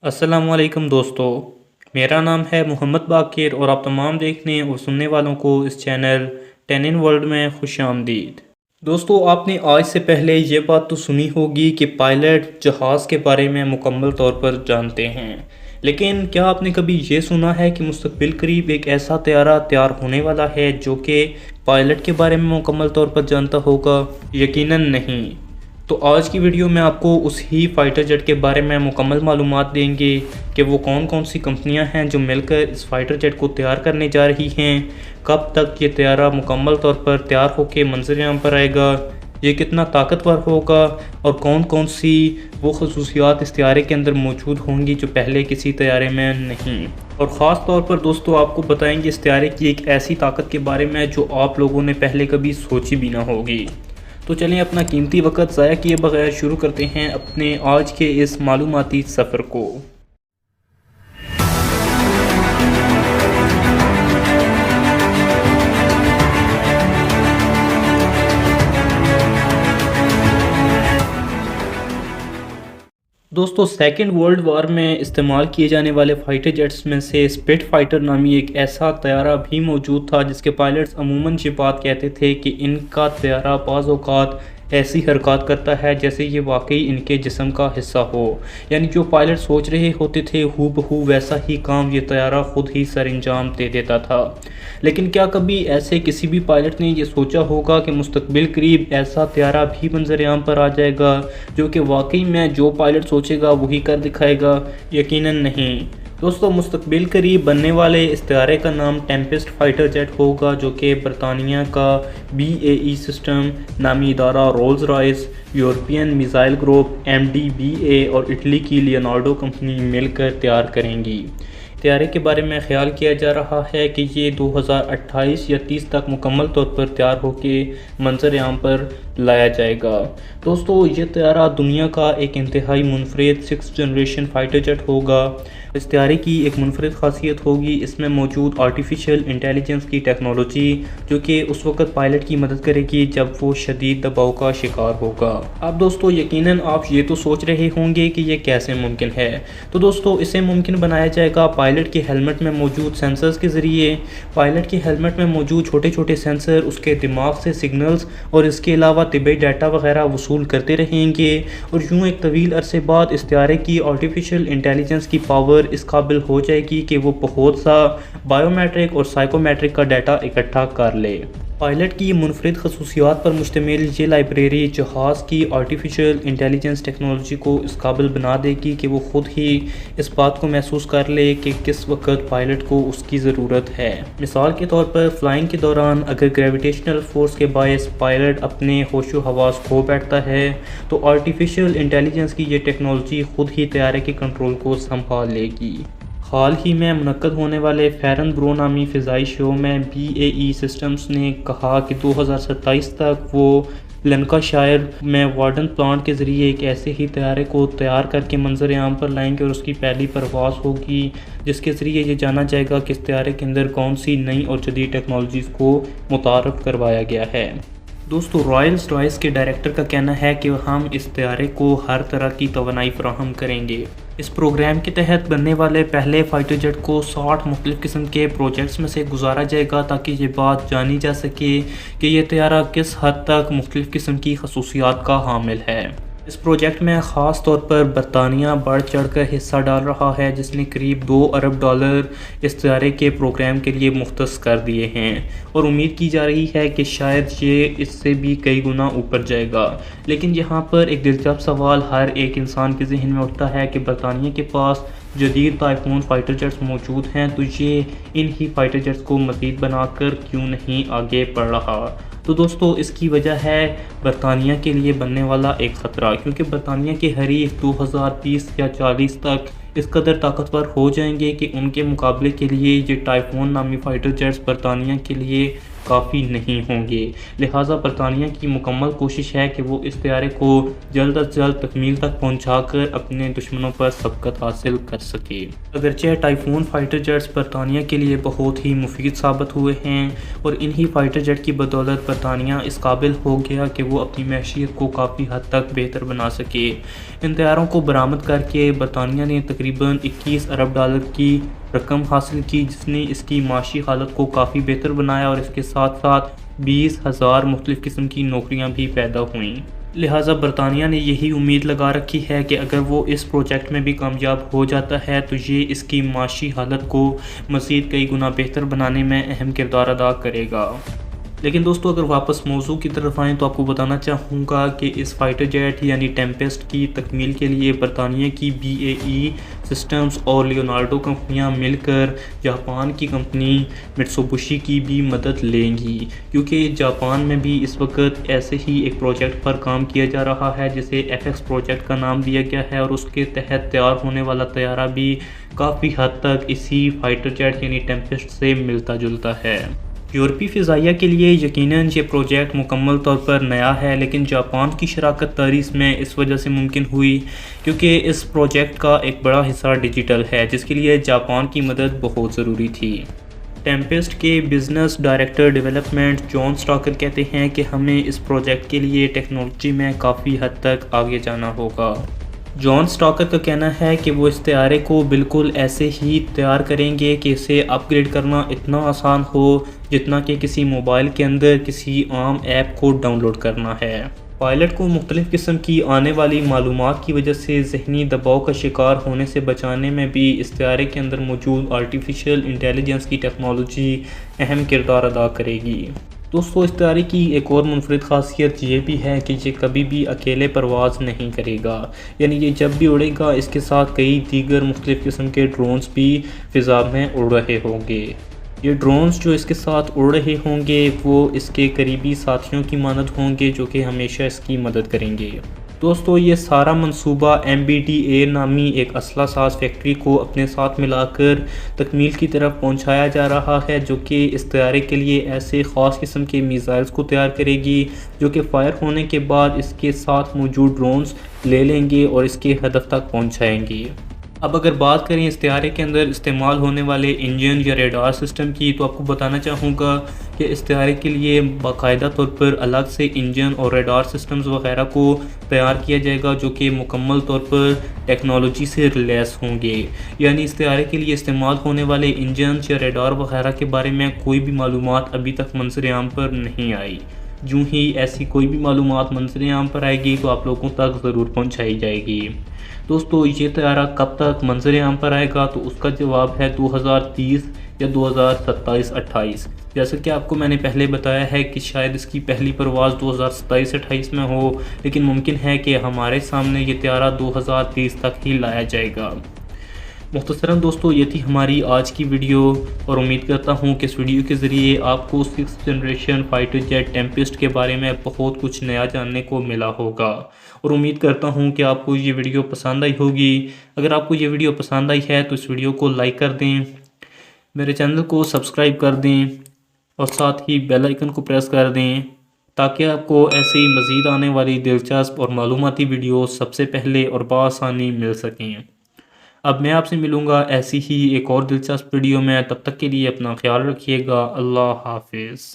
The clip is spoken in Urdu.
السلام علیکم دوستو، میرا نام ہے محمد باقر اور آپ تمام دیکھنے اور سننے والوں کو اس چینل 10 in ورلڈ میں خوش آمدید۔ دوستو، آپ نے آج سے پہلے یہ بات تو سنی ہوگی کہ پائلٹ جہاز کے بارے میں مکمل طور پر جانتے ہیں، لیکن کیا آپ نے کبھی یہ سنا ہے کہ مستقبل قریب ایک ایسا طیارہ تیار ہونے والا ہے جو کہ پائلٹ کے بارے میں مکمل طور پر جانتا ہوگا؟ یقیناً نہیں۔ تو آج کی ویڈیو میں آپ کو اس ہی فائٹر جیٹ کے بارے میں مکمل معلومات دیں گے کہ وہ کون سی کمپنیاں ہیں جو مل کر اس فائٹر جیٹ کو تیار کرنے جا رہی ہیں، کب تک یہ طیارہ مکمل طور پر تیار ہو کے منظر عام پر آئے گا، یہ کتنا طاقتور ہوگا اور کون سی وہ خصوصیات اس طیارے کے اندر موجود ہوں گی جو پہلے کسی طیارے میں نہیں۔ اور خاص طور پر دوستو آپ کو بتائیں گے اس طیارے کی ایک ایسی طاقت کے بارے میں جو آپ لوگوں نے پہلے کبھی سوچی بھی نہ ہوگی۔ تو چلیں اپنا قیمتی وقت ضائع کیے بغیر شروع کرتے ہیں اپنے آج کے اس معلوماتی سفر کو۔ دوستو، سیکنڈ ورلڈ وار میں استعمال کیے جانے والے فائٹر جیٹس میں سے اسپٹ فائٹر نامی ایک ایسا طیارہ بھی موجود تھا جس کے پائلٹس عموماً یہ بات کہتے تھے کہ ان کا طیارہ بعض اوقات ایسی حرکات کرتا ہے جیسے یہ واقعی ان کے جسم کا حصہ ہو، یعنی جو پائلٹ سوچ رہے ہوتے تھے ہو بہو ویسا ہی کام یہ طیارہ خود ہی سر انجام دے دیتا تھا۔ لیکن کیا کبھی ایسے کسی بھی پائلٹ نے یہ سوچا ہوگا کہ مستقبل قریب ایسا طیارہ بھی منظر عام پر آ جائے گا جو کہ واقعی میں جو پائلٹ سوچے گا وہی کر دکھائے گا؟ یقیناً نہیں۔ دوستو، مستقبل قریب بننے والے اس طیارے کا نام ٹیمپسٹ فائٹر جیٹ ہوگا جو کہ برطانیہ کا BAE سسٹم نامی ادارہ، Rolls Royce, European missile group MDBA اور اٹلی کی لیونارڈو کمپنی مل کر تیار کریں گی۔ طیارے کے بارے میں خیال کیا جا رہا ہے کہ یہ 2028 یا 30 تک مکمل طور پر تیار ہو کے منظر عام پر لایا جائے گا۔ دوستو، یہ طیارہ دنیا کا ایک انتہائی منفرد 6th جنریشن فائٹر جیٹ ہوگا۔ اس طیارے کی ایک منفرد خاصیت ہوگی اس میں موجود آرٹیفیشل انٹیلیجنس کی ٹیکنالوجی جو کہ اس وقت پائلٹ کی مدد کرے گی جب وہ شدید دباؤ کا شکار ہوگا۔ اب دوستو یقیناً آپ یہ تو سوچ رہے ہوں گے کہ یہ کیسے ممکن ہے؟ تو دوستو اسے ممکن بنایا جائے گا پائلٹ کے ہیلمٹ میں موجود سینسرز کے ذریعے۔ پائلٹ کے ہیلمٹ میں موجود چھوٹے چھوٹے سینسر اس کے دماغ سے سگنلز اور اس کے علاوہ طبی ڈیٹا وغیرہ وصول کرتے رہیں گے، اور یوں ایک طویل عرصے بعد اس طیارے کی آرٹیفیشل انٹیلیجنس کی پاور اس قابل ہو جائے گی کہ وہ بہت سا بائیو میٹرک اور سائیکو میٹرک کا ڈیٹا اکٹھا کر لے۔ پائلٹ کی منفرد خصوصیات پر مشتمل یہ لائبریری جہاز کی آرٹیفیشل انٹیلیجنس ٹیکنالوجی کو اس قابل بنا دے گی کہ وہ خود ہی اس بات کو محسوس کر لے کہ کس وقت پائلٹ کو اس کی ضرورت ہے۔ مثال کے طور پر فلائنگ کے دوران اگر گریویٹیشنل فورس کے باعث پائلٹ اپنے ہوش و حواس کھو بیٹھتا ہے تو آرٹیفیشل انٹیلیجنس کی یہ ٹیکنالوجی خود ہی طیارے کے کنٹرول کو سنبھال لے گی۔ حال ہی میں منعقد ہونے والے فیرن برو نامی فضائی شو میں BAE سسٹمز نے کہا کہ 2027 تک وہ لنکاشائر میں وارڈن پلانٹ کے ذریعے ایک ایسے ہی طیارے کو تیار کر کے منظر عام پر لائیں گے اور اس کی پہلی پرواز ہوگی جس کے ذریعے یہ جانا جائے گا کہ اس طیارے کے اندر کون سی نئی اور جدید ٹیکنالوجیز کو متعارف کروایا گیا ہے۔ دوستو، رائلز رائس کے ڈائریکٹر کا کہنا ہے کہ ہم اس طیارے کو ہر طرح کی توانائی فراہم کریں گے۔ اس پروگرام کے تحت بننے والے پہلے فائٹر جیٹ کو 60 مختلف قسم کے پروجیکٹس میں سے گزارا جائے گا تاکہ یہ بات جانی جا سکے کہ یہ طیارہ کس حد تک مختلف قسم کی خصوصیات کا حامل ہے۔ اس پروجیکٹ میں خاص طور پر برطانیہ بڑھ چڑھ کر حصہ ڈال رہا ہے جس نے قریب $2 ارب اس طیارے کے پروگرام کے لیے مختص کر دیے ہیں، اور امید کی جا رہی ہے کہ شاید یہ اس سے بھی کئی گنا اوپر جائے گا۔ لیکن یہاں پر ایک دلچسپ سوال ہر ایک انسان کے ذہن میں اٹھتا ہے کہ برطانیہ کے پاس جدید ٹائفون فائٹر جیٹس موجود ہیں تو یہ ان ہی فائٹر جیٹس کو مزید بنا کر کیوں نہیں آگے بڑھ رہا؟ تو دوستو اس کی وجہ ہے برطانیہ کے لیے بننے والا ایک خطرہ، کیونکہ برطانیہ کے حریف 2030 یا 40 تک اس قدر طاقتور ہو جائیں گے کہ ان کے مقابلے کے لیے یہ ٹائفون نامی فائٹر جیٹس برطانیہ کے لیے کافی نہیں ہوں گے، لہٰذا برطانیہ کی مکمل کوشش ہے کہ وہ اس طیارے کو جلد از جلد تکمیل تک پہنچا کر اپنے دشمنوں پر سبقت حاصل کر سکے۔ اگرچہ ٹائفون فائٹر جیٹس برطانیہ کے لیے بہت ہی مفید ثابت ہوئے ہیں اور انہی فائٹر جیٹ کی بدولت برطانیہ اس قابل ہو گیا کہ وہ اپنی معیشت کو کافی حد تک بہتر بنا سکے۔ ان طیاروں کو برآمد کر کے برطانیہ نے تقریباً 21 ارب ڈالر کی رقم حاصل کی، جس نے اس کی معاشی حالت کو کافی بہتر بنایا اور اس کے ساتھ ساتھ 20,000 مختلف قسم کی نوکریاں بھی پیدا ہوئیں۔ لہٰذا برطانیہ نے یہی امید لگا رکھی ہے کہ اگر وہ اس پروجیکٹ میں بھی کامیاب ہو جاتا ہے تو یہ اس کی معاشی حالت کو مزید کئی گنا بہتر بنانے میں اہم کردار ادا کرے گا۔ لیکن دوستو اگر واپس موضوع کی طرف آئیں تو آپ کو بتانا چاہوں گا کہ اس فائٹر جیٹ یعنی ٹیمپسٹ کی تکمیل کے لیے برطانیہ کی BAE سسٹمز اور لیونارڈو کمپنیاں مل کر جاپان کی کمپنی مٹسوبشی کی بھی مدد لیں گی، کیونکہ جاپان میں بھی اس وقت ایسے ہی ایک پروجیکٹ پر کام کیا جا رہا ہے جسے FX پروجیکٹ کا نام دیا گیا ہے، اور اس کے تحت تیار ہونے والا طیارہ بھی کافی حد تک اسی فائٹر جیٹ یعنی ٹیمپسٹ سے ملتا جلتا ہے۔ یورپی فضائیہ کے لیے یقیناً یہ پروجیکٹ مکمل طور پر نیا ہے، لیکن جاپان کی شراکت داری اس میں اس وجہ سے ممکن ہوئی کیونکہ اس پروجیکٹ کا ایک بڑا حصہ ڈیجیٹل ہے، جس کے لیے جاپان کی مدد بہت ضروری تھی۔ ٹیمپسٹ کے بزنس ڈائریکٹر ڈیولپمنٹ جان سٹاکر کہتے ہیں کہ ہمیں اس پروجیکٹ کے لیے ٹیکنالوجی میں کافی حد تک آگے جانا ہوگا۔ جان سٹاکر کا کہنا ہے کہ وہ اس طیارے کو بالکل ایسے ہی تیار کریں گے کہ اسے اپ گریڈ کرنا اتنا آسان ہو جتنا کہ کسی موبائل کے اندر کسی عام ایپ کو ڈاؤن لوڈ کرنا ہے۔ پائلٹ کو مختلف قسم کی آنے والی معلومات کی وجہ سے ذہنی دباؤ کا شکار ہونے سے بچانے میں بھی اس طیارے کے اندر موجود آرٹیفیشل انٹیلیجنس کی ٹیکنالوجی اہم کردار ادا کرے گی۔ دوستو اس طیارے کی ایک اور منفرد خاصیت یہ بھی ہے کہ یہ کبھی بھی اکیلے پرواز نہیں کرے گا، یعنی یہ جب بھی اڑے گا اس کے ساتھ کئی دیگر مختلف قسم کے ڈرونز بھی فضا میں اڑ رہے ہوں گے۔ یہ ڈرونز جو اس کے ساتھ اڑ رہے ہوں گے وہ اس کے قریبی ساتھیوں کی مانند ہوں گے جو کہ ہمیشہ اس کی مدد کریں گے۔ دوستو یہ سارا منصوبہ MBDA نامی ایک اسلحہ ساز فیکٹری کو اپنے ساتھ ملا کر تکمیل کی طرف پہنچایا جا رہا ہے، جو کہ اس طیارے کے لیے ایسے خاص قسم کے میزائلز کو تیار کرے گی جو کہ فائر ہونے کے بعد اس کے ساتھ موجود ڈرونز لے لیں گے اور اس کے ہدف تک پہنچائیں گے۔ اب اگر بات کریں اس طیارے کے اندر استعمال ہونے والے انجن یا ریڈار سسٹم کی تو آپ کو بتانا چاہوں گا کہ اس طیارے کے لیے باقاعدہ طور پر الگ سے انجن اور ریڈار سسٹمز وغیرہ کو تیار کیا جائے گا جو کہ مکمل طور پر ٹیکنالوجی سے ریلیس ہوں گے، یعنی اس طیارے کے لیے استعمال ہونے والے انجنز یا ریڈار وغیرہ کے بارے میں کوئی بھی معلومات ابھی تک منظر عام پر نہیں آئی۔ جو ہی ایسی کوئی بھی معلومات منظر عام پر آئے گی تو آپ لوگوں تک ضرور پہنچائی جائے گی۔ دوستو یہ طیارہ کب تک منظر عام پر آئے گا تو اس کا جواب ہے 2030 یا 2027-28۔ جیسا کہ آپ کو میں نے پہلے بتایا ہے کہ شاید اس کی پہلی پرواز 2027-28 میں ہو، لیکن ممکن ہے کہ ہمارے سامنے یہ طیارہ 2030 تک ہی لایا جائے گا۔ مختصراً دوستو یہ تھی ہماری آج کی ویڈیو، اور امید کرتا ہوں کہ اس ویڈیو کے ذریعے آپ کو 6th جنریشن فائٹر جیٹ ٹیمپسٹ کے بارے میں بہت کچھ نیا جاننے کو ملا ہوگا، اور امید کرتا ہوں کہ آپ کو یہ ویڈیو پسند آئی ہوگی۔ اگر آپ کو یہ ویڈیو پسند آئی ہے تو اس ویڈیو کو لائک کر دیں، میرے چینل کو سبسکرائب کر دیں اور ساتھ ہی بیل آئیکن کو پریس کر دیں تاکہ آپ کو ایسی مزید آنے والی دلچسپ اور معلوماتی ویڈیو سب سے پہلے اور بآسانی مل سکیں۔ اب میں آپ سے ملوں گا ایسی ہی ایک اور دلچسپ ویڈیو میں، تب تک کے لیے اپنا خیال رکھیے گا۔ اللہ حافظ۔